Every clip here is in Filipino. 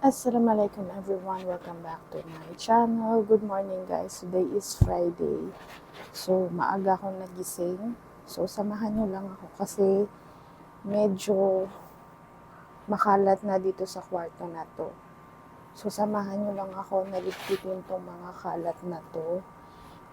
Assalamualaikum everyone, welcome back to my channel. Good morning guys, today is Friday. So maaga akong nagising. So samahan nyo lang ako kasi medyo makalat na dito sa kwarto na to. So samahan nyo lang ako na ligpitin tong mga kalat na to.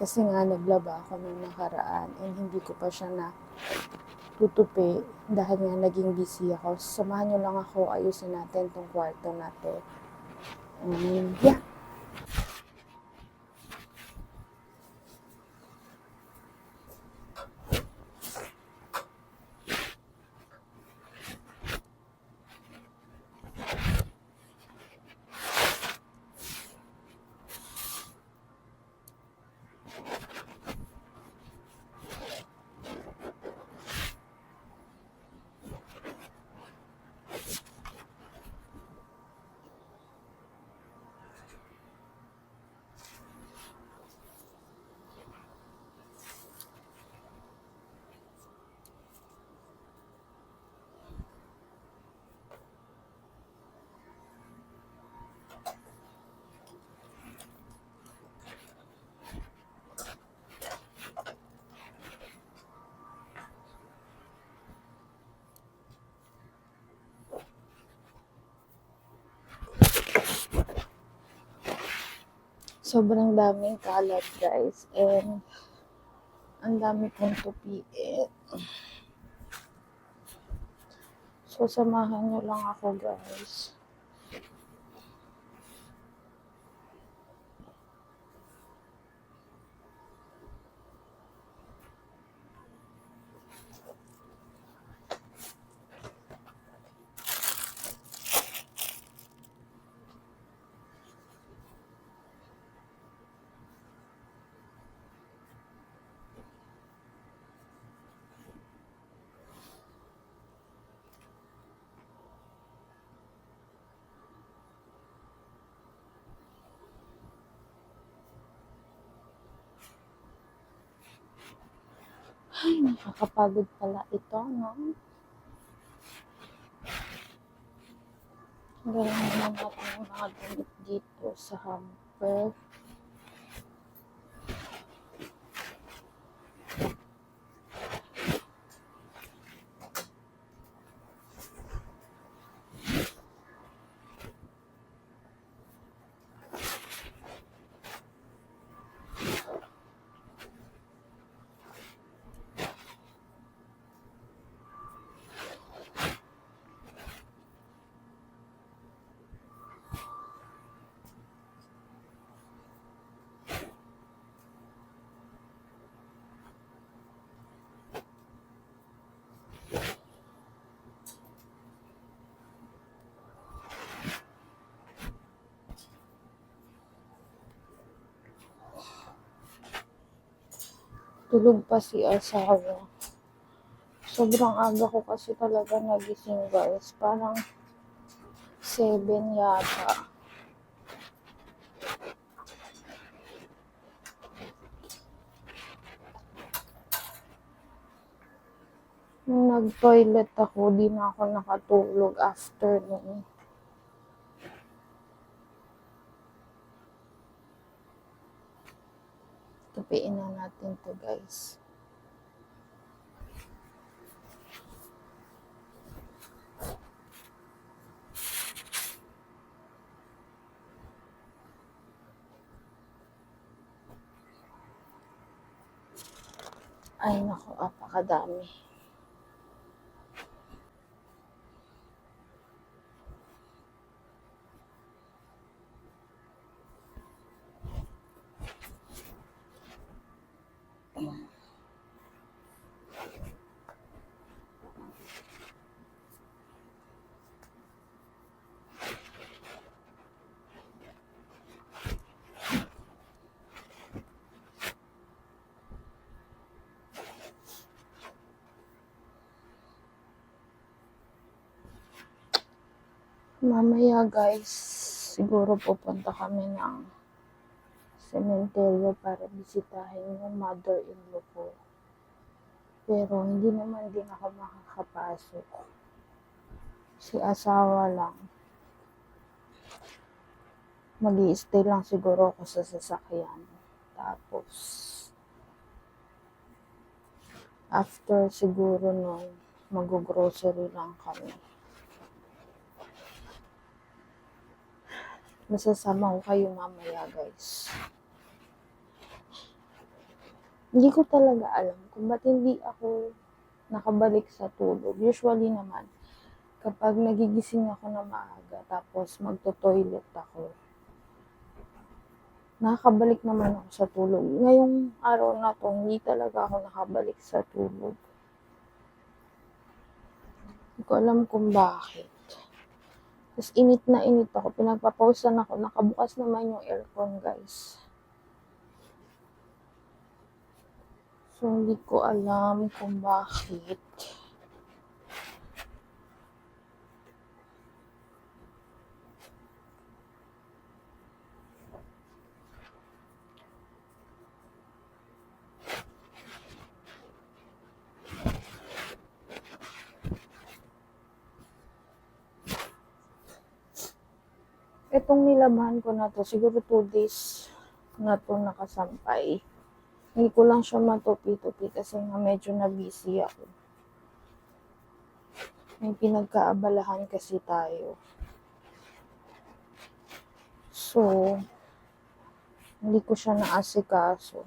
Kasi nga naglaba ako nung nakaraan and hindi ko pa siya na tutupi dahil nga naging busy ako. Samahan nyo lang ako, ayusin natin tong kwarto na to. Yeah. Sobrang daming kalat guys and ang dami kong tupiin. So samahan nyo lang ako guys. Ay, nakakapagod pala ito, no? Gawin naman natin yung mga gamit dito sa hamper. Tulog pa si asawa. Sobrang aga ko kasi talaga nagising guys. Parang 7 yata. Nung nag-toilet ako, di na ako nakatulog after noon. Tupiin na natin to guys. Ay naku, apakadami. Mamaya guys, siguro pupunta kami ng sementeryo para bisitahin yung mother-in-law ko. Pero hindi naman din ako makakapasok. Si asawa lang. Mag-i-stay lang siguro ako sa sasakyan. Tapos, after siguro nung mag-grocery lang kami, masasama ko kayo mamaya, guys. Hindi ko talaga alam kung ba't hindi ako nakabalik sa tulog. Usually naman, kapag nagigising ako na maaga, tapos magto-toilet ako, nakakabalik naman ako sa tulog. Ngayong araw na to, hindi talaga ako nakabalik sa tulog. Hindi ko alam kung bakit. Tapos init na init ako, pinagpapawisan ako, nakabukas naman yung aircon, guys. So, hindi ko alam kung bakit. Itong nilabahan ko na to, siguro 2 days na to nakasampay. Hindi ko lang siya matupi-tupi kasi nga medyo na busy ako. May pinagkaabalahan kasi tayo. So, hindi ko siya naasikaso.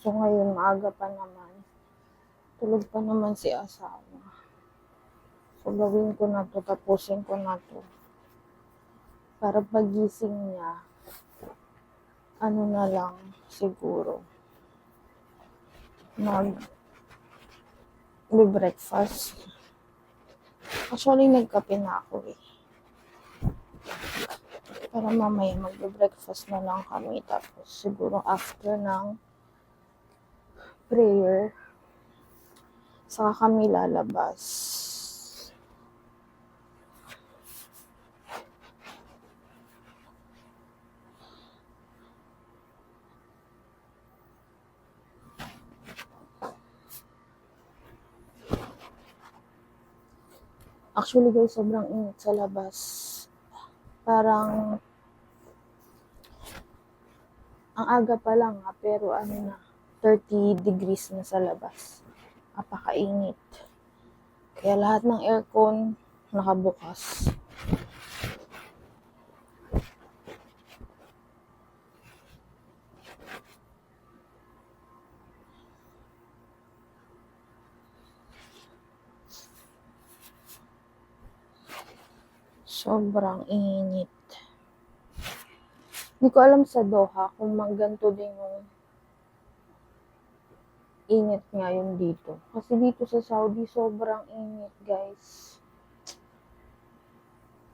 So, ngayon maaga pa naman. Tulog pa naman si asawa. So, gawin ko na to, tapusin ko na to. Para pagising niya, ano na lang siguro, breakfast. Actually, nagkape na ako eh. Para mamaya magbe-breakfast na lang kami. Tapos siguro after ng prayer, saka kami lalabas. Actually guys, sobrang init sa labas. Parang ang aga pa lang pero ano na, 30 degrees na sa labas. Napakainit. Kaya lahat ng aircon nakabukas. Sobrang init. Hindi ko alam sa Doha kung ganito din yung init ngayon dito. Kasi dito sa Saudi, sobrang init, guys.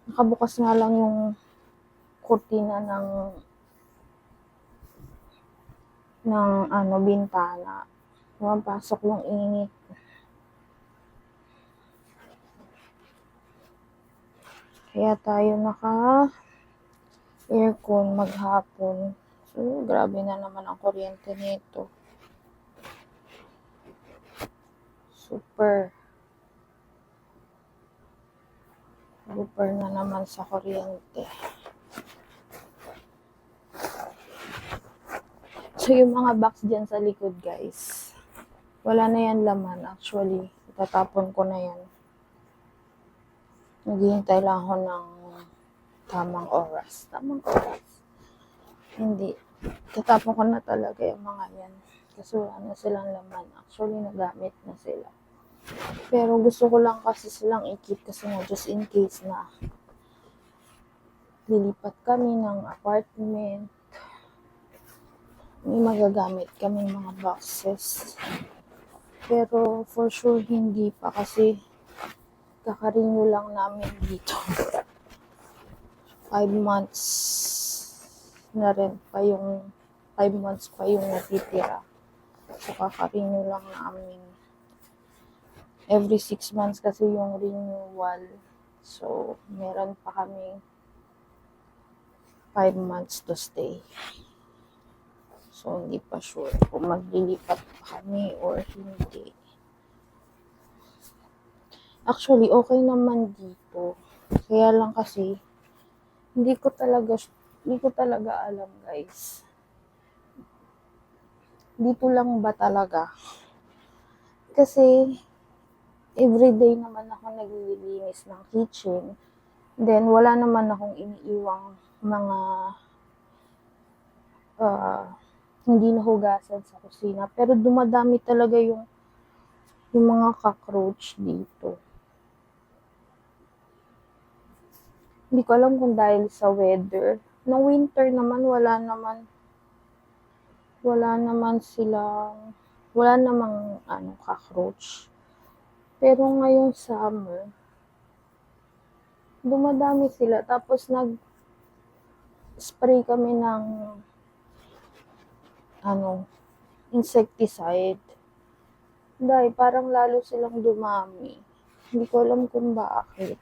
Nakabukas nga lang yung kurtina ng bintana. Pumapasok yung init. Kaya tayo aircon maghapon. So, grabe na naman ang kuryente nito. Super na naman sa kuryente. So, yung mga box dyan sa likod, guys, wala na yan laman. Actually, itatapon ko na yan. Naghihintay lang ako ng tamang oras. Hindi. Itatapon ko na talaga yung mga yan. Kasi wala na silang laman. Actually, nagamit na sila. Pero gusto ko lang kasi silang i-keep kasi nga just in case na lilipat kami ng apartment. May magagamit kaming mga boxes. Pero for sure hindi pa kasi kakarenew lang namin dito. 5 months na rin pa yung 5 months pa yung natitira. So kakarenew lang namin. Every 6 months kasi yung renewal. So meron pa kami 5 months to stay. So hindi pa sure kung maglilipat pa kami or hindi. Actually, okay naman dito. Kaya lang kasi, hindi ko talaga Hindi ko talaga alam, guys. Dito lang ba talaga? Kasi, everyday naman ako naglilinis ng kitchen. Then, wala naman akong iniiwang mga hindi nahugasan sa kusina. Pero dumadami talaga yung mga cockroach dito. Hindi ko alam kung dahil sa weather. Nung winter naman, wala namang cockroach. Pero ngayong summer, dumadami sila. Tapos nag-spray kami ng insecticide. Dahil parang lalo silang dumami. Hindi ko alam kung bakit.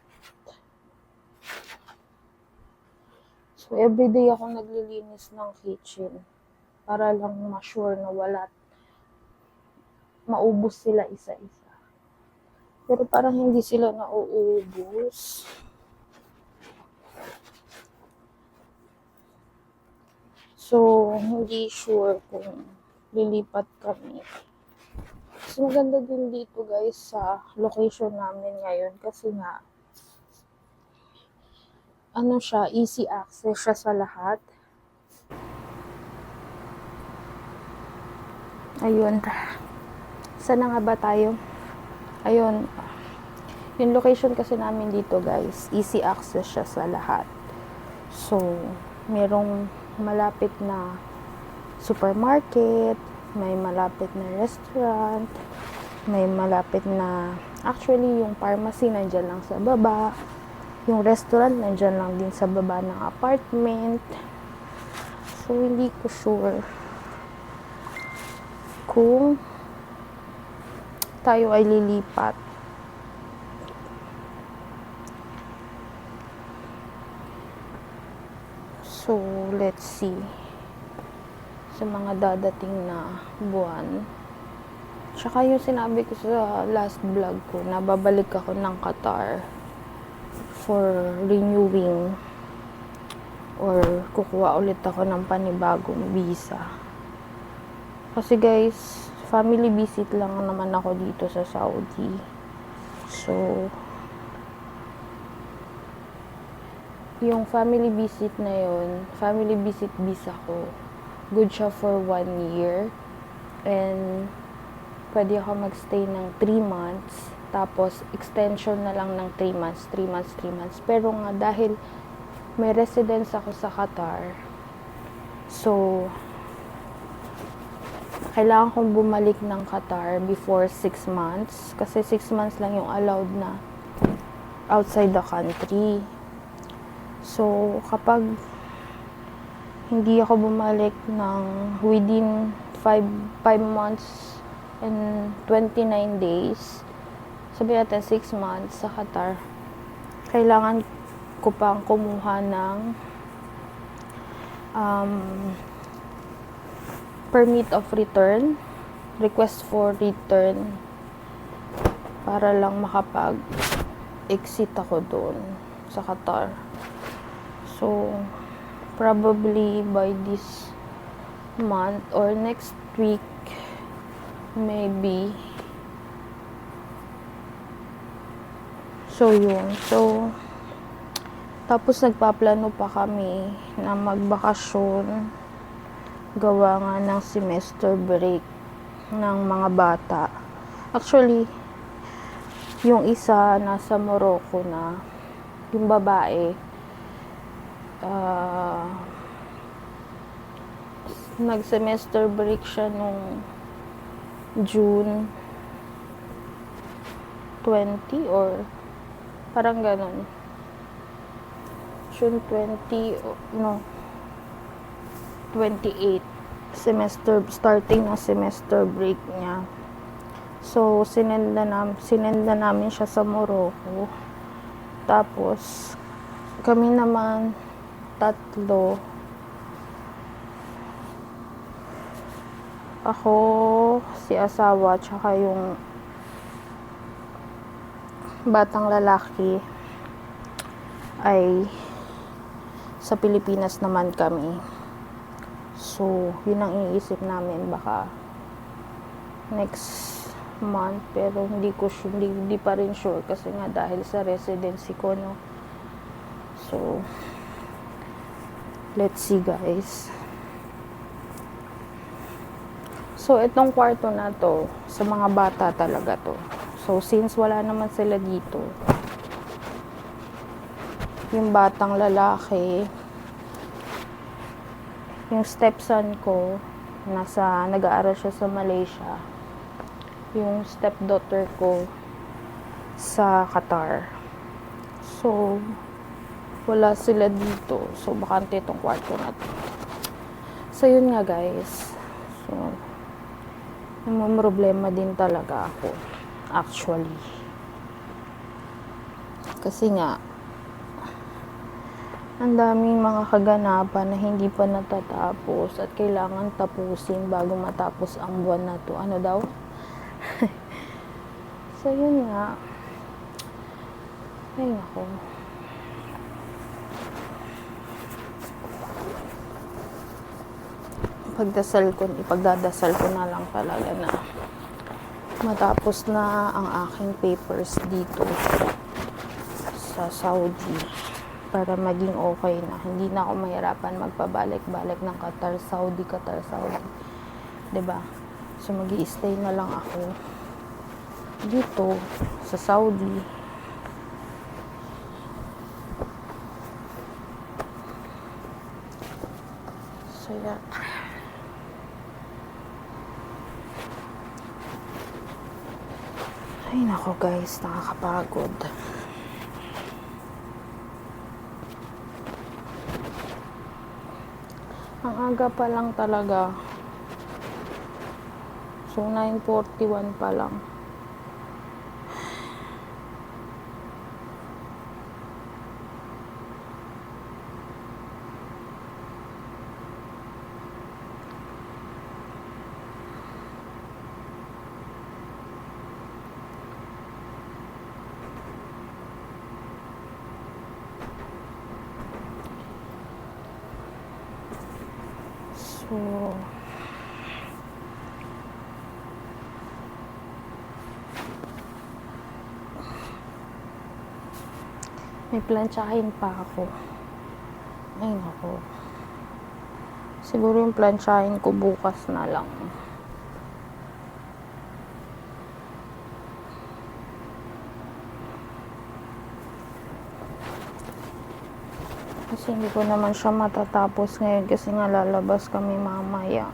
So, everyday ako naglilinis ng kitchen para lang ma-sure na maubos sila isa-isa. Pero parang hindi sila nauubos. So, hindi sure kung lilipat kami. So, maganda din dito guys sa location namin ngayon kasi nga easy access siya sa lahat. Ayun. Saan na nga ba tayo? Ayun. Yung location kasi namin dito guys, easy access siya sa lahat. So, merong malapit na supermarket, may malapit na restaurant, may malapit na, actually yung pharmacy nandyan lang sa baba, yung restaurant nandyan lang din sa baba ng apartment. So, hindi ko sure kung tayo ay lilipat. So, let's see. Sa mga dadating na buwan. Tsaka yung sinabi ko sa last vlog ko, na babalik ako ng Qatar for renewing or kukuha ulit ako ng panibagong visa. Kasi guys, family visit lang naman ako dito sa Saudi. So, yung family visit na yun, family visit visa ko, good siya for 1 year. And, pwede ako magstay ng 3 months. Tapos, extension na lang ng 3 months. Pero nga, dahil may residence ako sa Qatar, so, kailangan kong bumalik ng Qatar before 6 months. Kasi 6 months lang yung allowed na outside the country. So, kapag hindi ako bumalik ng within 5 months and 29 days, sabihin natin 6 months sa Qatar, kailangan ko pang kumuha ng permit of return, request for return, para lang makapag-exit ako doon sa Qatar. So, probably by this month or next week, maybe. So, yun. So, tapos nagpaplano pa kami na magbakasyon. Gawa nga ng semester break ng mga bata. Actually, yung isa nasa Morocco na, yung babae, nag-semester break siya nung June 20 or parang ganon. June 20, no, 28 starting ng semester break niya. So, sinenda namin siya sa Morocco. Tapos, kami naman 3. Ako, si asawa, tsaka yung batang lalaki ay sa Pilipinas naman kami. So, yun ang iniisip namin, baka next month, pero hindi pa rin sure kasi nga dahil sa residency ko, no. So, let's see, guys. So, itong kwarto na to, sa mga bata talaga to. So, since wala naman sila dito, yung batang lalaki, yung stepson ko, nag-aaral siya sa Malaysia. Yung stepdaughter ko, sa Qatar. So, wala sila dito. So, bakante itong kwarto na to. So, yun nga, guys. So, may problema din talaga ako, actually. Kasi nga, ang daming mga kaganapan na hindi pa natatapos at kailangan tapusin bago matapos ang buwan na to. Ano daw? So, yun nga. Ay, nako. Ipagdadasal ko na lang talaga na matapos na ang aking papers dito sa Saudi para maging okay na. Hindi na ako mahirapan magpabalik-balik ng Qatar, Saudi. 'Di ba? So magi-stay na lang ako dito sa Saudi. So yeah. Ay, nako guys, nakakapagod. Ang aga pa lang talaga. So, 9:41 pa lang. So, may plantsahin pa ako. Ay, nako. Siguro yung plantsahin ko bukas na lang. Kasi hindi ko naman siya matatapos ngayon kasi nga lalabas kami mamaya.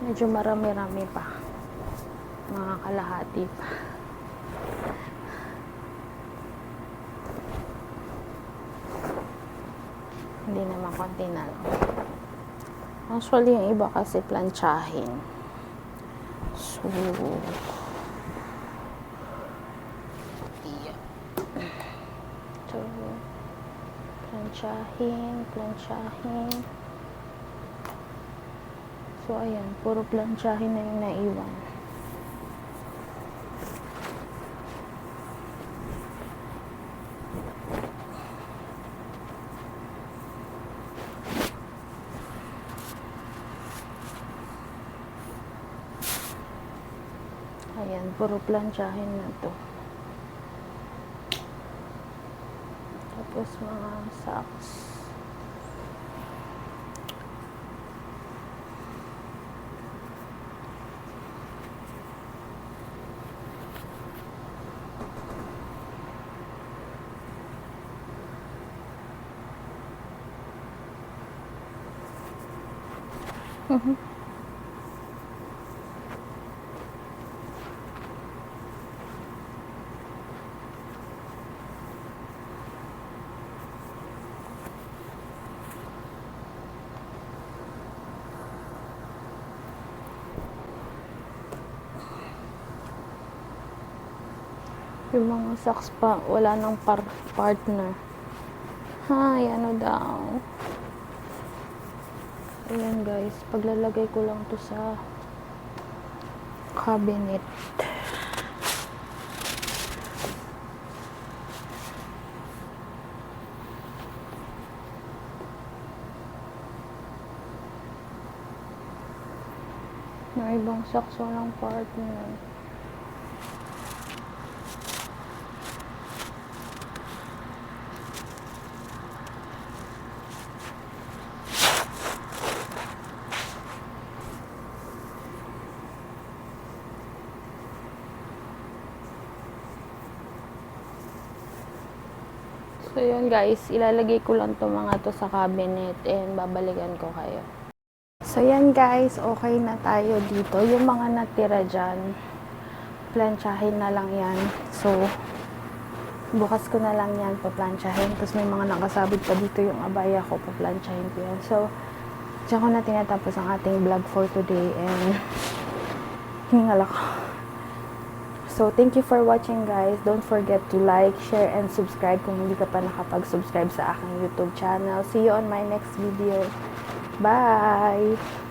Medyo marami-rami pa. Mga kalahati pa. Hindi naman konti na lang. Actually, yung iba kasi plantsahin. So, yeah. So, plantsahin. So, ayan. Puro plantsahin na yung naiwan. Ayan, puro planchahin na to. Tapos mga socks. Yung mga socks pa, wala nang partner. Hay, ano daw. Ayan guys, paglalagay ko lang to sa cabinet. Yung ibang socks walang partner. So yun guys, ilalagay ko lang to mga to sa cabinet and babalikan ko kayo. So yan guys, okay na tayo dito. Yung mga natira dyan, planchahin na lang yan. So, bukas ko na lang yan paplansyahin. Tapos may mga nakasabit pa dito yung abaya ko, paplansyahin ko yan. So, dyan ko na tinatapos ang ating vlog for today and hiningal ako. So, thank you for watching guys. Don't forget to like, share, and subscribe kung hindi ka pa nakapag-subscribe sa aking YouTube channel. See you on my next video. Bye!